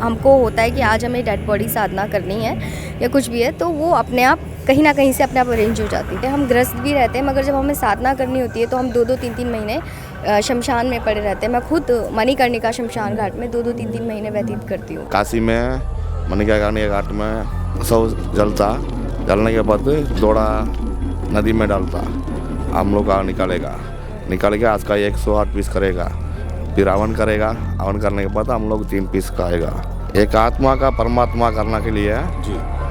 हमको होता है कि आज हमें डेड बॉडी साधना करनी है या कुछ भी है, तो वो अपने आप कहीं ना कहीं से अपने आप अरेंज हो जाती है। हम ग्रस्त भी रहते हैं, मगर जब हमें साधना करनी होती है तो हम 2-2 3-3 महीने शमशान में पड़े रहते हैं। मैं खुद मणिकर्णिका शमशान घाट में 2-2 3-3 महीने व्यतीत करती हूँ। काशी में मणिकर्णिका घाट में सब जलने के बाद दौड़ा नदी में डालता, हम लोग का निकाल के आज का 108 पीस करेगा, फिर हवन करेगा। हवन करने के बाद हम लोग 3 पीस खाएगा। एक आत्मा का परमात्मा करने के लिए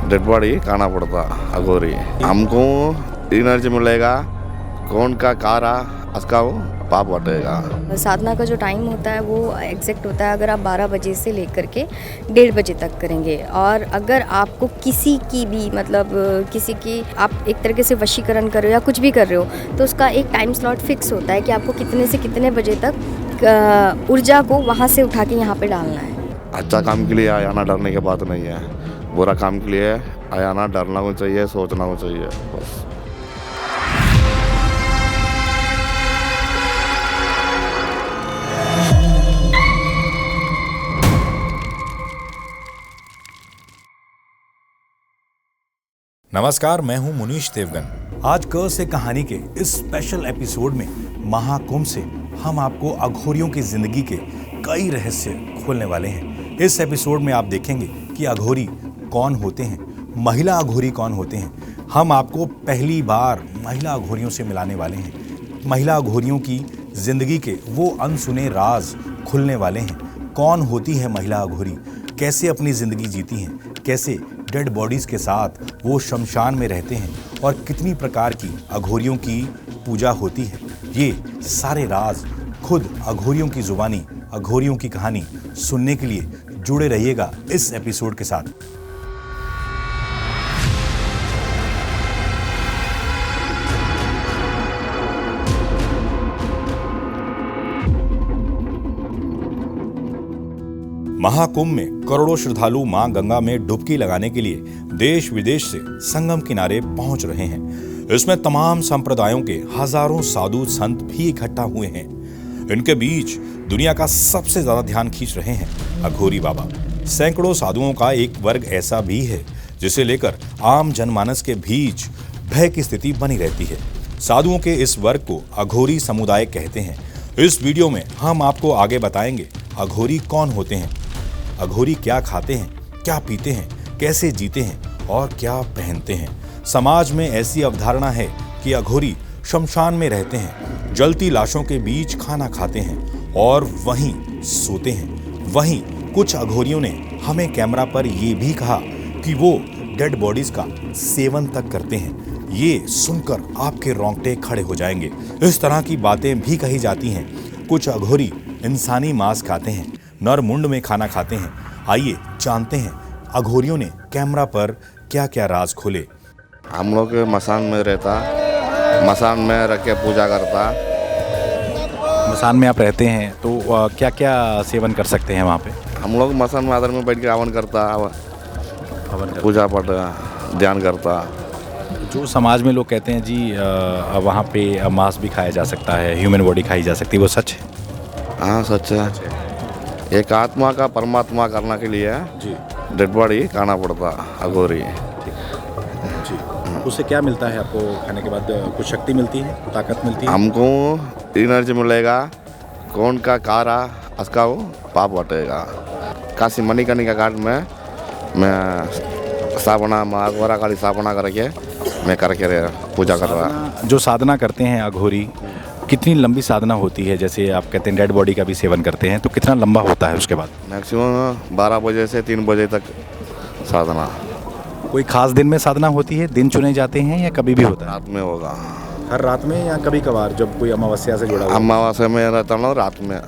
डेड बॉडी खाना पड़ता अघोरी। हमको एनर्जी मिलेगा, कौन का कारा उसका पाप हटेगा। साधना का जो टाइम होता है वो एग्जैक्ट होता है, अगर आप 12 बजे से लेकर के 1:30 बजे तक करेंगे, और अगर आपको किसी की भी मतलब किसी की आप एक तरीके से वशीकरण कर रहे हो या कुछ भी कर रहे हो, तो उसका एक टाइम स्लॉट फिक्स होता है कि आपको कितने से कितने बजे तक ऊर्जा को वहाँ से उठा के यहाँ पे डालना है। अच्छा काम के लिए आना डरने की बात नहीं है, बुरा काम के लिए आना डरना को चाहिए, सोचना को चाहिए बस। नमस्कार, मैं हूं मुनीश देवगन। आज क से कहानी के इस स्पेशल एपिसोड में महाकुंभ से हम आपको अघोरियों की जिंदगी के कई रहस्य खोलने वाले हैं। इस एपिसोड में आप देखेंगे कि अघोरी कौन होते हैं, महिला अघोरी कौन होते हैं। हम आपको पहली बार महिला अघोरियों से मिलाने वाले हैं। महिला अघोरियों की जिंदगी के वो अनसुने राज खुलने वाले हैं। कौन होती है महिला अघोरी, कैसे अपनी जिंदगी जीती हैं, कैसे डेड बॉडीज के साथ वो शमशान में रहते हैं, और कितनी प्रकार की अघोरियों की पूजा होती है। ये सारे राज खुद अघोरियों की जुबानी, अघोरियों की कहानी सुनने के लिए जुड़े रहिएगा इस एपिसोड के साथ। महाकुंभ में करोड़ों श्रद्धालु मां गंगा में डुबकी लगाने के लिए देश विदेश से संगम किनारे पहुंच रहे हैं। इसमें तमाम संप्रदायों के हजारों साधु संत भी इकट्ठा हुए हैं। इनके बीच दुनिया का सबसे ज्यादा ध्यान खींच रहे हैं अघोरी बाबा। सैकड़ों साधुओं का एक वर्ग ऐसा भी है जिसे लेकर आम जनमानस के बीच भय की स्थिति बनी रहती है। साधुओं के इस वर्ग को अघोरी समुदाय कहते हैं। इस वीडियो में हम आपको आगे बताएंगे अघोरी कौन होते हैं, अघोरी क्या खाते हैं, क्या पीते हैं, कैसे जीते हैं और क्या पहनते हैं। समाज में ऐसी अवधारणा है कि अघोरी शमशान में रहते हैं, जलती लाशों के बीच खाना खाते हैं और वहीं सोते हैं। वहीं कुछ अघोरियों ने हमें कैमरा पर यह भी कहा कि वो डेड बॉडीज का सेवन तक करते हैं। ये सुनकर आपके रोंगटे खड़े हो जाएंगे। इस तरह की बातें भी कही जाती हैं। कुछ अघोरी इंसानी मांस खाते हैं, नर मुंड में खाना खाते हैं। आइए जानते हैं अघोरियों ने कैमरा पर क्या क्या राज खोले। हम लोग मसान में रहता, मसान में रख के पूजा करता। मसान में आप रहते हैं तो क्या क्या सेवन कर सकते हैं वहाँ पे? हम लोग मसान में आदर में बैठ के हवन करता, पूजा पाठ ध्यान करता। जो समाज में लोग कहते हैं जी वहाँ पे मांस भी खाया जा सकता है, ह्यूमन बॉडी खाई जा सकती है, वो सच है? हाँ सच है। एक आत्मा का परमात्मा करने के लिए डेड बॉडी खाना पड़ता अघोरी जी। उससे क्या मिलता है आपको खाने के बाद? कुछ शक्ति मिलती है, ताकत मिलती है? हमको एनर्जी मिलेगा, कौन का कारा उसका पाप हटेगा। काशी मणिकर्णिका घाट में मैं स्थापना अघोरा काली स्थापना करके मैं करके पूजा कर रहा। जो साधना करते हैं अघोरी, कितनी लंबी साधना होती है? जैसे आप कहते हैं डेड बॉडी का भी सेवन करते हैं, तो कितना लंबा होता है उसके बाद? मैक्सिमम 12 बजे से 3 बजे तक साधना। कोई खास दिन में साधना होती है, दिन चुने जाते हैं या कभी भी होता है? रात में होगा। हर रात में या कभी कभार जब कोई अमावस्या से जुड़ा हुआ? अमावस्या में रहता हूँ रात में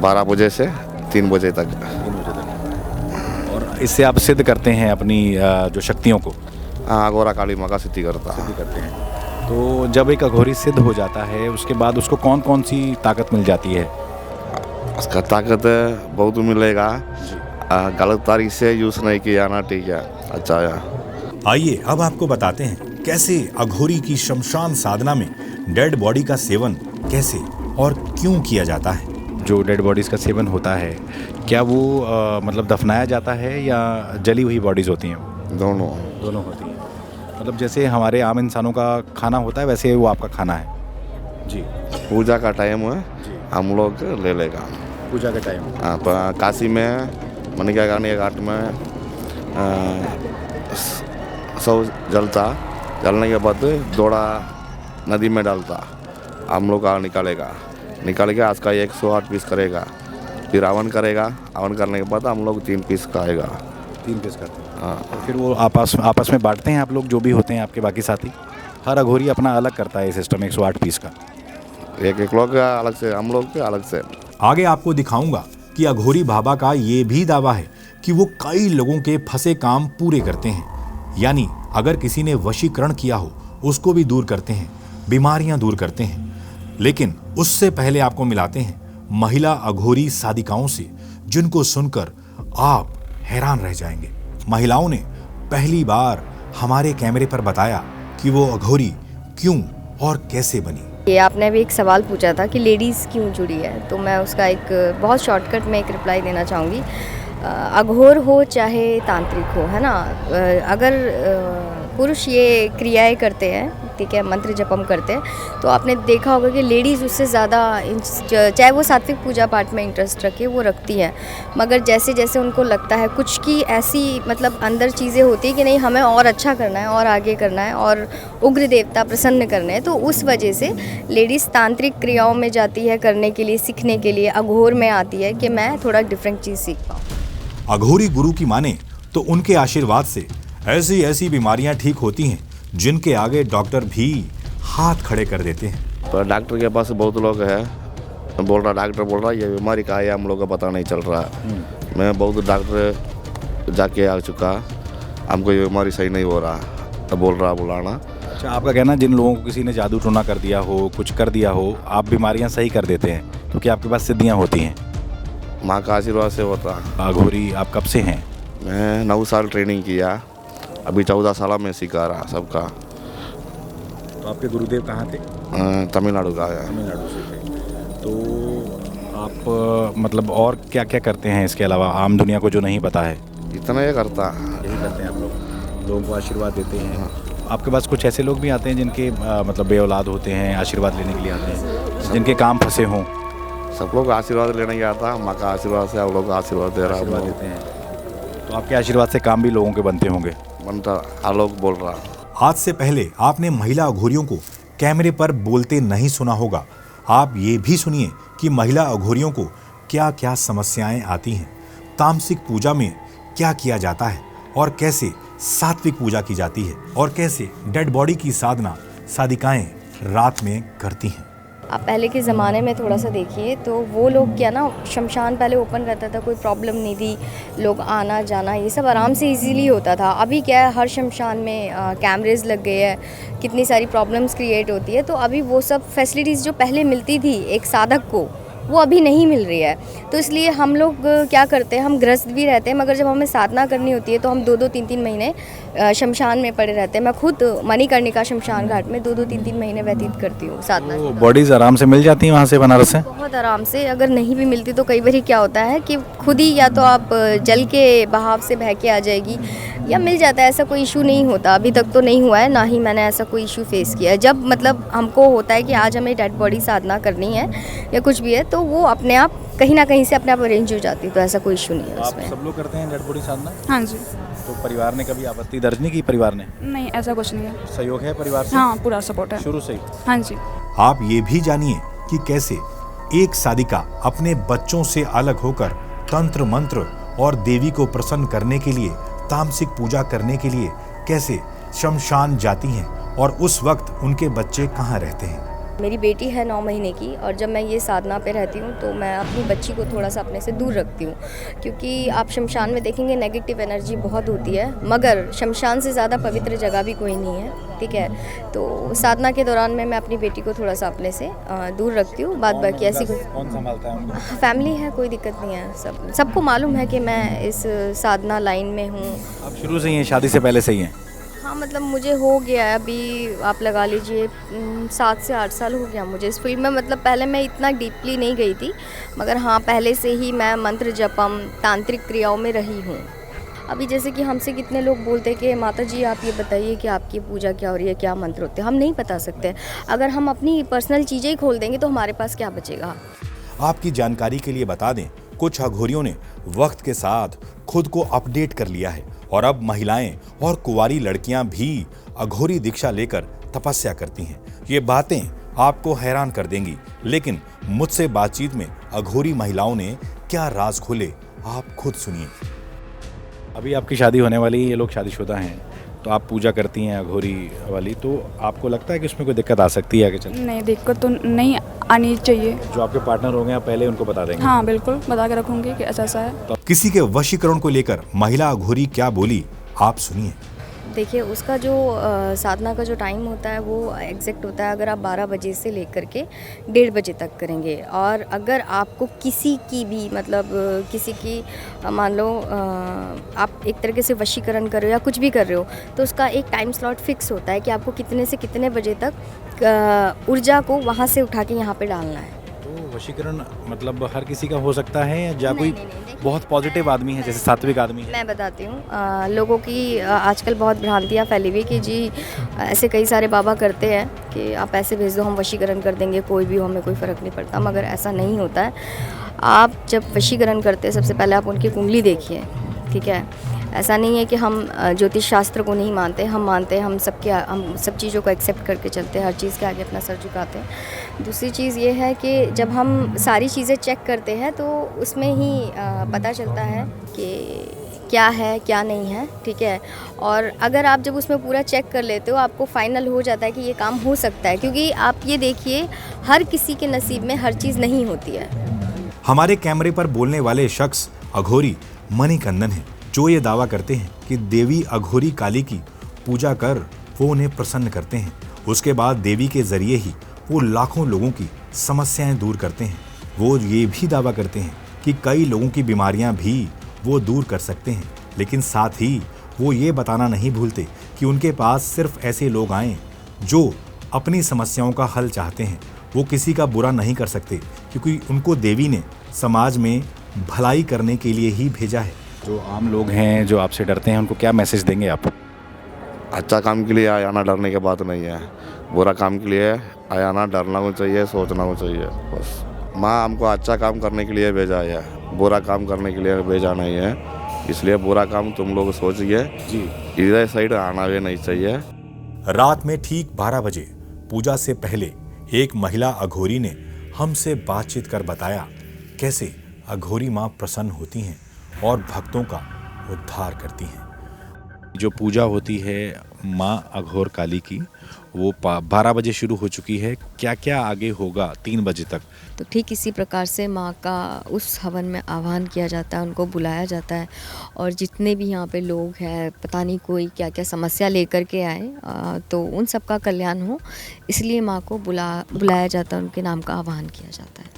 12 बजे से 3 बजे तक। 3 बजे तक। और इससे आप सिद्ध करते हैं अपनी जो शक्तियों को? हाँ, अघोरा काली माँ का सिद्धि करते हैं। तो जब एक अघोरी सिद्ध हो जाता है उसके बाद उसको कौन कौन सी ताकत मिल जाती है? उसका ताकत बहुत मिलेगा। गलत तारीख से यूज़ नहीं किया ना, ठीक है, अच्छा है। आइए अब आपको बताते हैं कैसे अघोरी की शमशान साधना में डेड बॉडी का सेवन कैसे और क्यों किया जाता है। जो डेड बॉडीज़ का सेवन होता है, क्या वो मतलब दफनाया जाता है या जली हुई बॉडीज़ होती हैं? दोनों। दोनों होती हैं। मतलब जैसे हमारे आम इंसानों का खाना होता है वैसे वो आपका खाना है? जी। पूजा का टाइम है, हम लोग ले लेगा। पूजा का टाइम? हाँ, काशी में मणिका गाने घाट में सब जलता, जलने के बाद दौड़ा नदी में डालता, हम लोग का निकालेगा, निकाल के आज का 108 पीस करेगा, फिर हवन करेगा, हवन करने के बाद हम लोग 3 पीस खाएगा। 3 पीस करते हैं? हाँ। तो फिर वो आपस में बांटते हैं आप लोग जो भी होते हैं आपके बाकी साथी? हर अघोरी अपना अलग करता है ये सिस्टम 108 पीस का? एक लोग का अलग से, हम लोग के अलग से। आगे आपको दिखाऊंगा कि अघोरी बाबा का ये भी दावा है कि वो कई लोगों के फंसे काम पूरे करते हैं, यानी अगर किसी ने वशीकरण किया हो उसको भी दूर करते हैं, बीमारियां दूर करते हैं। लेकिन उससे पहले आपको मिलाते हैं महिला अघोरी साधिकाओं से, जिनको सुनकर आप हैरान रह जाएंगे। महिलाओं ने पहली बार हमारे कैमरे पर बताया कि वो अघोरी क्यों और कैसे बनी। ये आपने अभी एक सवाल पूछा था कि लेडीज़ क्यों जुड़ी है, तो मैं उसका एक बहुत शॉर्टकट में एक रिप्लाई देना चाहूँगी। अघोर हो चाहे तांत्रिक हो, है ना, अगर पुरुष ये क्रियाएं करते हैं, ठीक है, मंत्र जपम करते हैं, तो आपने देखा होगा कि लेडीज़ उससे ज़्यादा, चाहे वो सात्विक पूजा पाठ में इंटरेस्ट रखे, वो रखती हैं, मगर जैसे जैसे उनको लगता है कुछ की ऐसी मतलब अंदर चीज़ें होती हैं कि नहीं हमें और अच्छा करना है और आगे करना है और उग्र देवता प्रसन्न करने हैं, तो उस वजह से लेडीज़ तांत्रिक क्रियाओं में जाती है करने के लिए, सीखने के लिए, अघोर में आती है कि मैं थोड़ा डिफरेंट चीज़ सीख पाऊँ। अघोरी गुरु की माने तो उनके आशीर्वाद से ऐसी ऐसी बीमारियां ठीक होती हैं जिनके आगे डॉक्टर भी हाथ खड़े कर देते हैं। पर डॉक्टर के पास बहुत लोग हैं, डॉक्टर बोल रहा है ये बीमारी का है, हम लोग का पता नहीं चल रहा है। मैं बहुत डॉक्टर जाके आ चुका, हमको ये बीमारी सही नहीं हो रहा, तो बोल रहा बुलाना। अच्छा, आपका कहना जिन लोगों को किसी ने जादू टोना कर दिया हो, कुछ कर दिया हो, आप बीमारियां सही कर देते हैं क्योंकि आपके पास सिद्धियां होती हैं? माँ का आशीर्वाद से होता। अघोरी आप कब से हैं? मैं 9 साल ट्रेनिंग किया, अभी 14 साल में सिखा रहा सबका। तो आपके गुरुदेव कहाँ थे? तमिलनाडु का है। तमिलनाडु से थे। तो आप मतलब और क्या क्या करते हैं इसके अलावा, आम दुनिया को जो नहीं पता है? इतना ही करता। यही करते हैं आप लोग, लोगों को आशीर्वाद देते हैं। आपके पास कुछ ऐसे लोग भी आते हैं जिनके मतलब बेऔलाद होते हैं, आशीर्वाद लेने के लिए आते हैं, जिनके काम फंसे हों? सब लोग आशीर्वाद लेने गया था, माँ का आशीर्वाद से आप लोग आशीर्वाद दे रहा आशीर्वाद देते हैं। तो आपके आशीर्वाद से काम भी लोगों के बनते होंगे? बनता। आलोक बोल रहा। आज से पहले आपने महिला अघोरियों को कैमरे पर बोलते नहीं सुना होगा। आप ये भी सुनिए कि महिला अघोरियों को क्या क्या समस्याएं आती हैं, तामसिक पूजा में क्या किया जाता है और कैसे सात्विक पूजा की जाती है और कैसे डेड बॉडी की साधना साधिकाएं रात में करती हैं। आप पहले के ज़माने में थोड़ा सा देखिए तो वो लोग क्या ना, शमशान पहले ओपन रहता था, कोई प्रॉब्लम नहीं थी, लोग आना जाना ये सब आराम से इजीली होता था। अभी क्या है, हर शमशान में कैमरेज लग गए हैं, कितनी सारी प्रॉब्लम्स क्रिएट होती है, तो अभी वो सब फैसिलिटीज़ जो पहले मिलती थी एक साधक को, वो अभी नहीं मिल रही है। तो इसलिए हम लोग क्या करते हैं, हम ग्रस्त भी रहते हैं, मगर जब हमें साधना करनी होती है तो हम 2-2, 3-3 महीने शमशान में पड़े रहते हैं। मैं खुद मणिकर्णिका शमशान घाट में 2-2, 3-3 महीने व्यतीत करती हूँ साधना। तो बॉडीज़ आराम से मिल जाती हैं वहाँ से बनारस से? बहुत आराम से। अगर नहीं भी मिलती तो कई बार क्या होता है कि खुद ही या तो आप जल के बहाव से बह के आ जाएगी या मिल जाता है, ऐसा कोई इशू नहीं होता। अभी तक तो नहीं हुआ है, ना ही मैंने ऐसा कोई इशू फेस किया है। जब मतलब हमको होता है कि आज हमें डेड बॉडी साधना करनी है या कुछ भी है, तो वो अपने आप कहीं ना कहीं से अपने आप अरेंज हो जाती है, तो ऐसा कोई इशू नहीं है उसमें। आप सब लोग करते हैं डेड बॉडी साधना? हाँ जी। तो परिवार ने कभी आपत्ति दर्ज नहीं की? परिवार ने नहीं, ऐसा कुछ नहीं है। सहयोग है परिवार से? हाँ, पूरा सपोर्ट है शुरू से ही? हाँ जी। आप ये भी जानिए कि कैसे एक साधिका अपने बच्चों से अलग होकर तंत्र मंत्र और देवी को प्रसन्न करने के लिए, तामसिक पूजा करने के लिए कैसे शमशान जाती हैं और उस वक्त उनके बच्चे कहाँ रहते हैं। मेरी बेटी है 9 महीने की, और जब मैं ये साधना पे रहती हूँ तो मैं अपनी बच्ची को थोड़ा सा अपने से दूर रखती हूँ, क्योंकि आप शमशान में देखेंगे नेगेटिव एनर्जी बहुत होती है, मगर शमशान से ज़्यादा पवित्र जगह भी कोई नहीं है, ठीक है। तो साधना के दौरान में मैं अपनी बेटी को थोड़ा सा अपने से दूर रखती हूँ। बाद बाकी ऐसी कौन संभालता है उनको? फैमिली है, कोई दिक्कत नहीं है। सबको मालूम है कि मैं इस साधना लाइन में हूँ। आप शुरू से ही हैं, शादी से पहले से ही हैं? हाँ, मतलब मुझे हो गया है अभी, आप लगा लीजिए 7 से 8 साल हो गया मुझे इस फील्ड में। मतलब पहले मैं इतना डीपली नहीं गई थी, मगर हाँ, पहले से ही मैं मंत्र जपम, तांत्रिक क्रियाओं में रही हूँ। अभी जैसे कि हमसे कितने लोग बोलते हैं कि माता जी आप ये बताइए कि आपकी पूजा क्या हो रही है, क्या मंत्र होते हैं। हम नहीं बता सकते। अगर हम अपनी पर्सनल चीज़ें ही खोल देंगे तो हमारे पास क्या बचेगा। आपकी जानकारी के लिए बता दें, कुछ अघोरियों ने वक्त के साथ खुद को अपडेट कर लिया है और अब महिलाएं और कुंवारी लड़कियां भी अघोरी दीक्षा लेकर तपस्या करती हैं। ये बातें आपको हैरान कर देंगी, लेकिन मुझसे बातचीत में अघोरी महिलाओं ने क्या राज खोले, आप खुद सुनिए। अभी आपकी शादी होने वाली है, ये लोग शादीशुदा हैं, तो आप पूजा करती हैं अघोरी वाली, तो आपको लगता है कि उसमें कोई दिक्कत आ सकती है आगे चल? नहीं, दिक्कत तो नहीं आनी चाहिए। जो आपके पार्टनर होंगे आप पहले उनको बता देंगे? हाँ, बिल्कुल बता के रखूँगी कि ऐसा ऐसा है। तो किसी के वशीकरण को लेकर महिला अघोरी क्या बोली, आप सुनिए। देखिए, उसका जो साधना का जो टाइम होता है वो एग्जैक्ट होता है, अगर आप 12 बजे से लेकर के 1:30 बजे तक करेंगे। और अगर आपको किसी की भी मतलब किसी की मान लो आप एक तरीके से वशीकरण कर रहे हो या कुछ भी कर रहे हो, तो उसका एक टाइम स्लॉट फिक्स होता है कि आपको कितने से कितने बजे तक ऊर्जा को वहाँ से उठा के यहाँ पे डालना है। तो वशीकरण मतलब हर किसी का हो सकता है या कोई नहीं, देखिए, बहुत पॉजिटिव आदमी है, जैसे सात्विक आदमी है? मैं बताती हूँ, लोगों की आजकल बहुत भ्रांतियाँ फैली हुई कि जी ऐसे कई सारे बाबा करते हैं कि आप ऐसे भेज दो हम वशीकरण कर देंगे, कोई भी हो, हमें कोई फ़र्क नहीं पड़ता। मगर ऐसा नहीं होता है। आप जब वशीकरण करते हैं सबसे पहले आप उनकी कुंडली देखिए, ठीक है। ऐसा नहीं है कि हम ज्योतिष शास्त्र को नहीं मानते, हम मानते हैं, हम सब चीज़ों को एक्सेप्ट करके चलते हैं, हर चीज़ के आगे अपना सर झुकाते हैं। दूसरी चीज़ ये है कि जब हम सारी चीज़ें चेक करते हैं तो उसमें ही पता चलता है कि क्या है क्या नहीं है, ठीक है। और अगर आप जब उसमें पूरा चेक कर लेते हो, आपको फाइनल हो जाता है कि ये काम हो सकता है। क्योंकि आप ये देखिए, हर किसी के नसीब में हर चीज़ नहीं होती है। हमारे कैमरे पर बोलने वाले शख्स अघोरी मणिकंदन हैं, जो ये दावा करते हैं कि देवी अघोरी काली की पूजा कर वो उन्हें प्रसन्न करते हैं। उसके बाद देवी के जरिए ही वो लाखों लोगों की समस्याएं दूर करते हैं। वो ये भी दावा करते हैं कि कई लोगों की बीमारियां भी वो दूर कर सकते हैं, लेकिन साथ ही वो ये बताना नहीं भूलते कि उनके पास सिर्फ ऐसे लोग आएं जो अपनी समस्याओं का हल चाहते हैं। वो किसी का बुरा नहीं कर सकते, क्योंकि उनको देवी ने समाज में भलाई करने के लिए ही भेजा है। जो आम लोग हैं जो आपसे डरते हैं, उनको क्या मैसेज देंगे आप? अच्छा काम के लिए आना, डरने की बात नहीं है। बुरा काम के लिए आना, डरना को चाहिए, सोचना को चाहिए। बस माँ हमको अच्छा काम करने के लिए भेजा है, बुरा काम करने के लिए भेजा नहीं है। इसलिए बुरा काम तुम लोग सोचिए जी, इधर साइड आना भी नहीं चाहिए। रात में ठीक 12 बजे पूजा से पहले एक महिला अघोरी ने हमसे बातचीत कर बताया कैसे अघोरी माँ प्रसन्न होती हैं और भक्तों का उद्धार करती हैं। जो पूजा होती है माँ अघोर काली की, वो 12 बजे शुरू हो चुकी है। क्या क्या आगे होगा 3 बजे तक? तो ठीक इसी प्रकार से माँ का उस हवन में आह्वान किया जाता है, उनको बुलाया जाता है। और जितने भी यहाँ पे लोग हैं, पता नहीं कोई क्या क्या समस्या लेकर के आए, तो उन सब का कल्याण हो, इसलिए माँ को बुलाया जाता है, उनके नाम का आह्वान किया जाता है।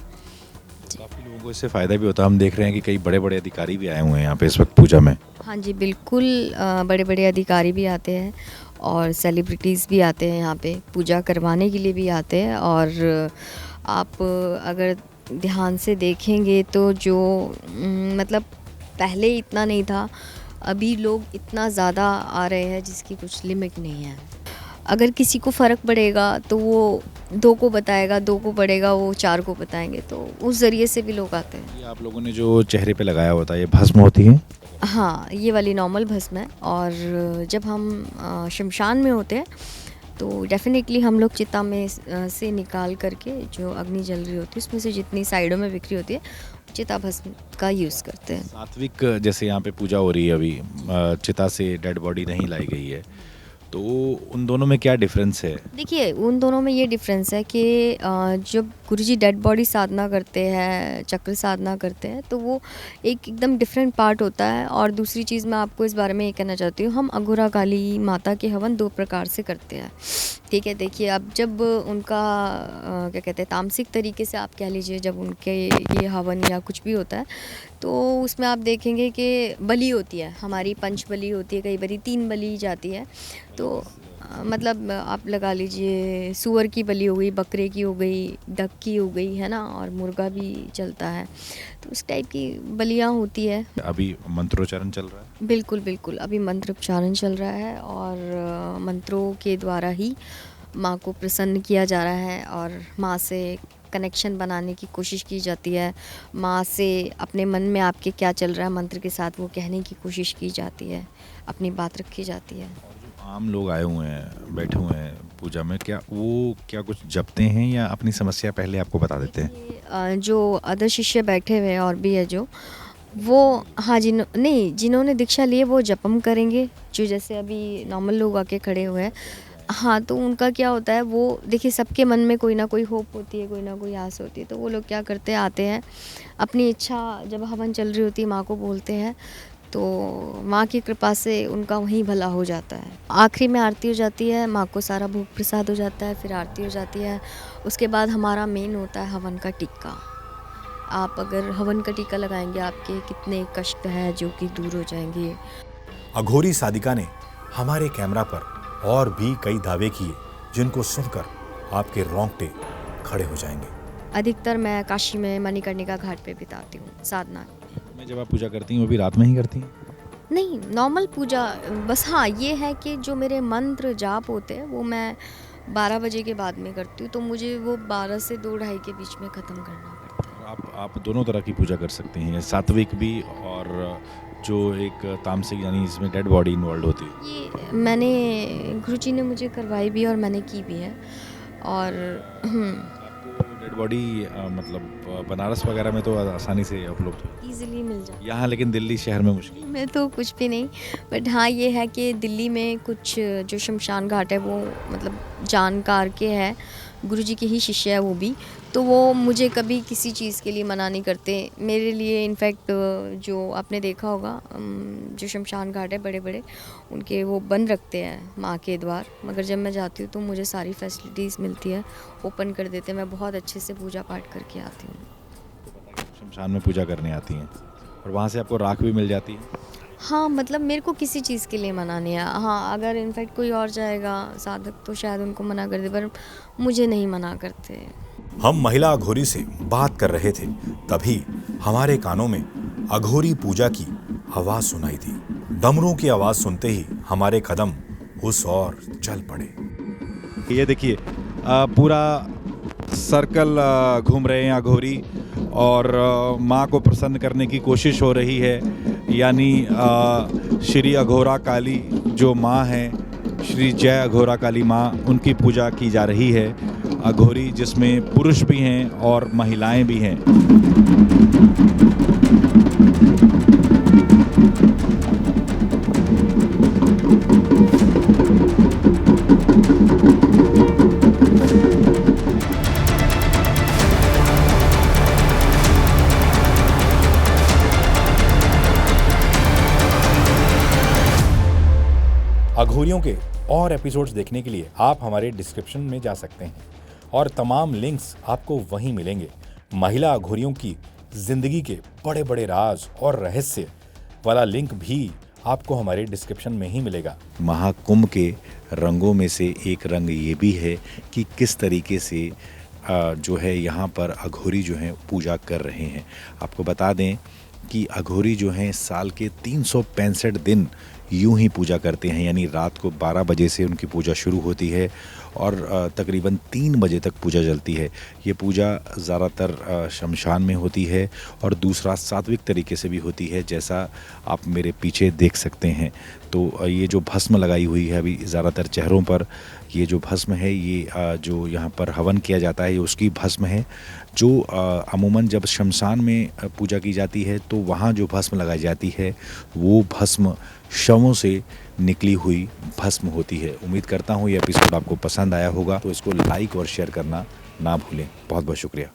काफ़ी लोगों को इससे फ़ायदा भी होता है। हम देख रहे हैं कि कई बड़े बड़े अधिकारी भी आए हुए हैं यहाँ पे इस वक्त पूजा में। हाँ जी, बिल्कुल, बड़े बड़े अधिकारी भी आते हैं और सेलिब्रिटीज़ भी आते हैं यहाँ पे पूजा करवाने के लिए भी आते हैं। और आप अगर ध्यान से देखेंगे तो जो मतलब पहले इतना नहीं था, अभी लोग इतना ज़्यादा आ रहे हैं जिसकी कुछ लिमिट नहीं है। अगर किसी को फ़र्क पड़ेगा तो वो 2 को बताएगा, 2 को पड़ेगा वो 4 को बताएंगे, तो उस ज़रिए से भी लोग आते हैं। ये आप लोगों ने जो चेहरे पे लगाया होता है, ये भस्म होती है? हाँ, ये वाली नॉर्मल भस्म है। और जब हम शमशान में होते हैं तो डेफिनेटली हम लोग चिता में से निकाल करके जो अग्नि जल रही होती है उसमें से जितनी साइडों में बिखरी होती है, चिता भस्म का यूज़ करते हैं। सात्विक जैसे यहाँ पे पूजा हो रही है अभी, चिता से डेड बॉडी नहीं लाई गई है, तो उन दोनों में क्या डिफरेंस है? देखिए, उन दोनों में ये डिफरेंस है कि जब गुरुजी डेड बॉडी साधना करते हैं, चक्र साधना करते हैं, तो वो एक एकदम डिफरेंट पार्ट होता है। और दूसरी चीज़ मैं आपको इस बारे में ये कहना चाहती हूँ, हम अघोरा काली माता के हवन 2 प्रकार से करते हैं। ठीक है, देखिए अब जब उनका क्या कहते हैं तामसिक तरीके से आप कह लीजिए, जब उनके ये हवन या कुछ भी होता है तो उसमें आप देखेंगे कि बलि होती है, हमारी पंच बलि होती है, कई बारी 3 बलि जाती है। तो मतलब आप लगा लीजिए सुअर की बलि हो गई, बकरे की हो गई, डक की हो गई, है ना, और मुर्गा भी चलता है, तो उस टाइप की बलियाँ होती है। अभी मंत्रोच्चारण चल रहा है? बिल्कुल बिल्कुल, अभी मंत्र उच्चारण चल रहा है और मंत्रों के द्वारा ही माँ को प्रसन्न किया जा रहा है और माँ से कनेक्शन बनाने की कोशिश की जाती है। माँ से अपने मन में आपके क्या चल रहा है मंत्र के साथ वो कहने की कोशिश की जाती है, अपनी बात रखी जाती है। आम लोग आए हुए हैं, बैठे हुए हैं पूजा में, क्या कुछ जपते हैं या अपनी समस्या पहले आपको बता देते हैं? ये, जो अदर शिष्य बैठे हुए हैं और भी है जो वो, हाँ, जिन्होंने दीक्षा ली है वो जपम करेंगे, जो जैसे अभी नॉर्मल लोग आके खड़े हुए हैं। हाँ, तो उनका क्या होता है, वो देखिए सबके मन में कोई ना कोई होप होती है, कोई ना कोई आस होती है, तो वो लोग क्या करते हैं, आते हैं अपनी इच्छा, जब हवन चल रही होती है माँ को बोलते हैं, तो माँ की कृपा से उनका वहीं भला हो जाता है। आखिरी में आरती हो जाती है, माँ को सारा भोग प्रसाद हो जाता है, फिर आरती हो जाती है। उसके बाद हमारा मेन होता है हवन का टीका। आप अगर हवन का टीका लगाएंगे, आपके कितने कष्ट है जो कि दूर हो जाएंगे। अघोरी साधिका ने हमारे कैमरा पर और भी कई दावे किए जिनको सुनकर आपके रोंगटे खड़े हो जाएंगे। अधिकतर मैं काशी में मणिकर्णिका घाट पे बिताती हूँ साधना। मैं जब आप पूजा करती हैं वो भी रात में ही करती हैं? नहीं, नॉर्मल पूजा बस। हाँ, ये है कि जो मेरे मंत्र जाप होते हैं वो मैं 12 बजे के बाद में करती हूँ, तो मुझे वो 12 से 2-2:30 के बीच में ख़त्म करना पड़ता है। आप दोनों तरह की पूजा कर सकती हैं, सात्विक भी और जो एक तामसिक, यानी इसमें डेड बॉडी इन्वॉल्व होती है। ये मैंने गुरुजी ने मुझे करवाई भी और मैंने की भी है। और आपको डेड बॉडी मतलब बनारस वगैरह में तो आसानी से उपलब्ध है, ईजिली मिल जाए। यहाँ लेकिन दिल्ली शहर में मुश्किल। में तो कुछ भी नहीं, बट हाँ ये है कि दिल्ली में कुछ जो शमशान घाट है वो मतलब जानकार के है, गुरुजी के ही शिष्य है वो भी, तो वो मुझे कभी किसी चीज़ के लिए मना नहीं करते। मेरे लिए इनफैक्ट जो आपने देखा होगा जो शमशान घाट है बड़े बड़े, उनके वो बंद रखते हैं माँ के द्वार, मगर जब मैं जाती हूँ तो मुझे सारी फैसिलिटीज़ मिलती है, ओपन कर देते हैं। मैं बहुत अच्छे से पूजा पाठ करके आती हूँ। शमशान में पूजा करने आती हैं और वहाँ से आपको राख भी मिल जाती है? हाँ, मतलब मेरे को किसी चीज़ के लिए मना नहीं है। हाँ, अगर इनफैक्ट कोई और जाएगा साधक तो शायद उनको मना कर दे, पर मुझे नहीं मना करते। हम महिला अघोरी से बात कर रहे थे, तभी हमारे कानों में अघोरी पूजा की आवाज सुनाई दी। डमरू की आवाज सुनते ही हमारे कदम उस ओर चल पड़े। ये देखिए पूरा सर्कल घूम रहे हैं अघोरी और माँ को प्रसन्न करने की कोशिश हो रही है, यानी श्री अघोरा काली जो माँ हैं, श्री जय अघोरा काली माँ, उनकी पूजा की जा रही है। अघोरी जिसमें पुरुष भी हैं और महिलाएं भी हैं। अघोरियों के और एपिसोड्स देखने के लिए आप हमारे डिस्क्रिप्शन में जा सकते हैं और तमाम लिंक्स आपको वहीं मिलेंगे। महिला अघोरियों की जिंदगी के बड़े बड़े राज और रहस्य वाला लिंक भी आपको हमारे डिस्क्रिप्शन में ही मिलेगा। महाकुंभ के रंगों में से एक रंग ये भी है कि किस तरीके से जो है यहाँ पर अघोरी जो हैं पूजा कर रहे हैं। आपको बता दें कि अघोरी जो हैं साल के 365 दिन यूं ही पूजा करते हैं, यानी रात को 12 बजे से उनकी पूजा शुरू होती है और तकरीबन 3 बजे तक पूजा चलती है। ये पूजा ज़्यादातर शमशान में होती है और दूसरा सात्विक तरीके से भी होती है, जैसा आप मेरे पीछे देख सकते हैं। तो ये जो भस्म लगाई हुई है अभी ज़्यादातर चेहरों पर, ये जो भस्म है ये जो यहाँ पर हवन किया जाता है ये उसकी भस्म है, जो अमूमन जब शमशान में पूजा की जाती है तो वहाँ जो भस्म लगाई जाती है वो भस्म शवों से निकली हुई भस्म होती है। उम्मीद करता हूँ ये एपिसोड आपको पसंद आया होगा, तो इसको लाइक और शेयर करना ना भूलें। बहुत बहुत शुक्रिया।